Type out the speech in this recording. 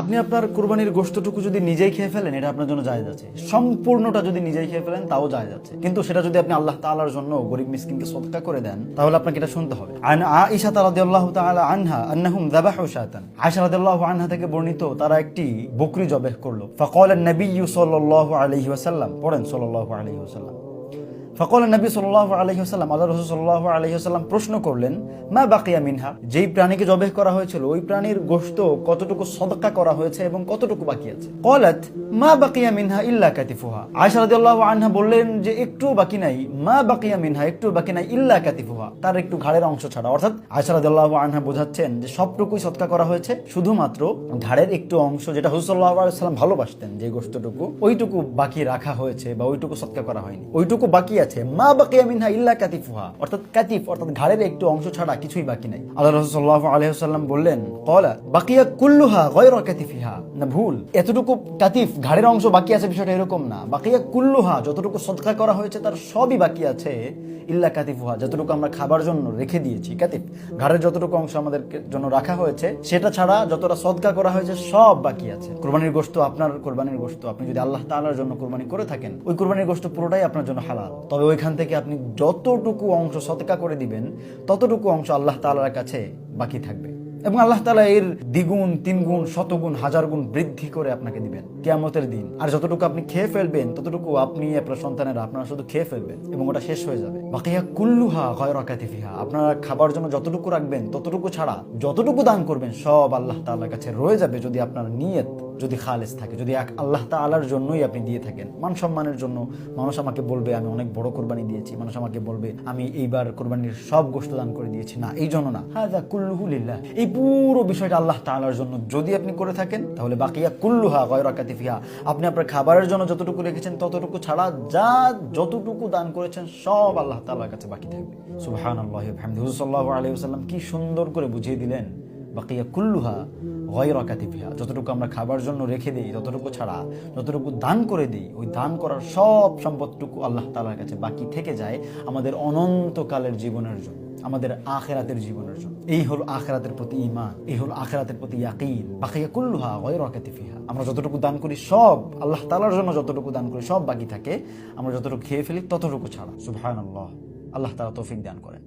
আপনি আপনার কুরবানির গোশতটুকু যদি নিজেই খেয়ে ফেলেন, এটা আপনার জন্য জায়েজ আছে। সম্পূর্ণটা যদি নিজেই খেয়ে ফেলেন, তাও জায়েজ আছে। কিন্তু সেটা যদি আপনি আল্লাহ তাআলার জন্য গরিব মিসকিনকে সদকা করে দেন, তাহলে আপনাকে এটা শুনতে হবে। আন আয়েশা রাদিয়াল্লাহু তাআলা আনহা আন্নাহুম যাবাহু শাতান, আয়েশা রাদিয়াল্লাহু আনহা থেকে বর্ণিত, তারা একটি বকরি জবাহ করলো। ফাকাল নবী সাল্লাল্লাহু আলাইহি ওয়াসাল্লাম, পড়েন সাল্লাল্লাহু আলাইহি ওয়াসাল্লাম। ফাকাল নবী সাল্লাল্লাহু আলাইহি ওয়াসাল্লাম, আল্লাহর রাসূল সাল্লাল্লাহু আলাইহি ওয়াসাল্লাম প্রশ্ন করলেন, মা বাকিয়া মিনহা, যেই প্রাণীকে জবাহ করা হয়েছিল ওই প্রাণীর গোশত কতটুকু সদকা করা হয়েছে এবং কতটুকু বাকি আছে। ক্বালাত মা বাকিয়া মিনহা ইল্লা কাতিফুহা, আয়েশা রাদিয়াল্লাহু আনহা বললেন যে একটু বাকি নাই, মা বাকিয়া মিনহা, একটু বাকি নাই, ইল্লা কাতিফুহা, তার একটু ঘাড়ের অংশ ছাড়া। অর্থাৎ আয়েশা রাদিয়াল্লাহু আনহা বোঝাচ্ছেন যে সবটুকুই সদকা করা হয়েছে, শুধুমাত্র ঘাড়ের একটু অংশ, যেটা হুজুর সাল্লাল্লাহু আলাইহি ওয়াসাল্লাম ভালোবাসতেন, যে গোশতটুকু, ওইটুকু বাকি রাখা হয়েছে বা ওইটুকু সদকা করা হয়নি, ওইটুকু বাকি আছে। মা বাকিয়া মিনহা ইল্লা কাতিফুহা, অর্থাৎ কাতিফ অর্থাৎ ঘাড়ের একটু অংশ ছাড়া কিছুই বাকি নাই। আল্লাহর রাসূল সাল্লাল্লাহু আলাইহি ওয়াসাল্লাম বললেন, ক্বালা বাকিয়া কুল্লুহা গায়রা কাতিফিহা, না ভুল, এতটুকু কাতিফ ঘাড়ের অংশ বাকি আছে বিষয়টা এরকম না। বাকিয়া কুল্লুহা, যতটুকু সদকা করা হয়েছে তার সবই বাকি আছে, ইল্লা কাতিফুহা, যতটুকু আমরা খাবার জন্য রেখে দিয়েছি। কাতিফ ঘাড়ের যতটুকু অংশ আমাদের জন্য রাখা হয়েছে সেটা ছাড়া যতটা সদকা করা হয়েছে সব বাকি আছে। কুরবানির গোশত, আপনার কুরবানির গোশত আপনি যদি আল্লাহ তাআলার জন্য কুরবানি করে থাকেন, ওই কুরবানির গোশত পুরোটাই আপনার জন্য হালাল। তবে ওইখান থেকে আপনি যতটুকু অংশ সদকা করে দিবেন, ততটুকু অংশ আল্লাহ তাআলার কাছে বাকি থাকবে এবং আল্লাহ তাআলা এর দ্বিগুণ, তিনগুণ, শতগুণ, হাজার গুণ বৃদ্ধি করে আপনাকে দিবেন কিয়ামতের দিন। আর যতটুকু আপনি খেয়ে ফেলবেন, ততটুকু আপনি, আপনার সন্তানেরা, আপনারা শুধু খেয়ে ফেলবেন এবং ওটা শেষ হয়ে যাবে। বাকিয়া কুল্লুহা গায়রা কাতিফিহা, আপনারা খাবার জন্য যতটুকু রাখবেন, ততটুকু ছাড়া যতটুকু দান করবেন সব আল্লাহ তাআলার কাছে রয়ে যাবে, যদি আপনার নিয়ত যদি খালেস থাকে, যদি আল্লাহ তাআলার জন্যই আপনি দিয়ে থাকেন। মান সম্মানের জন্য মানুষ আমাকে বলবে আমি অনেক বড় কুরবানি দিয়েছি, মানুষ আমাকে বলবে আমি এইবার কুরবানির সব গোশত দান করে দিয়েছি, না, এই জন্য না। হাযা কুল্লুহু লিল্লাহ, এই পুরো বিষয়টা আল্লাহ তাআলার জন্য যদি আপনি করে থাকেন, তাহলে বাকিয়া কুল্লুহা গায়রা কাতিফিহা, আপনি আপনার খাবারের জন্য যতটুকু রেখেছেন ততটুকু ছাড়া যতটুকু দান করেছেন সব আল্লাহ তাআলার কাছে বাকি থাকবে। সুবহানাল্লাহি ওয়া বিহামদিহি। হুজুর সাল্লাল্লাহু আলাইহি ওয়াসাল্লাম কি সুন্দর করে বুঝিয়ে দিলেন, বাকিয়া কুল্লুহা গায়রা কাতিফিহা, যতটুকু আমরা খাবার জন্য রেখে দেই, ততটুকু ছাড়া যতটুকু দান করে দিই, ওই দান করার সব সম্পদটুকু আল্লাহ তাআলার কাছে বাকি থেকে যায় আমাদের অনন্তকালের জীবনের জন্য, আমাদের আখিরাতের জীবনের জন্য। এই হলো আখিরাতের প্রতি ঈমান, এই হলো আখিরাতের প্রতি ইয়াকিন। বাকিয়া কুল্লুহা গায়রা কাতিফিহা, আমরা যতটুকু দান করি সব আল্লাহ তাআলার জন্য, যতটুকু দান করি সব বাকি থাকে, আমরা যতটুকু খেয়ে ফেলি ততটুকু ছাড়া। সুবহানাল্লাহ, আল্লাহ তাআলা তৌফিক দান করেন।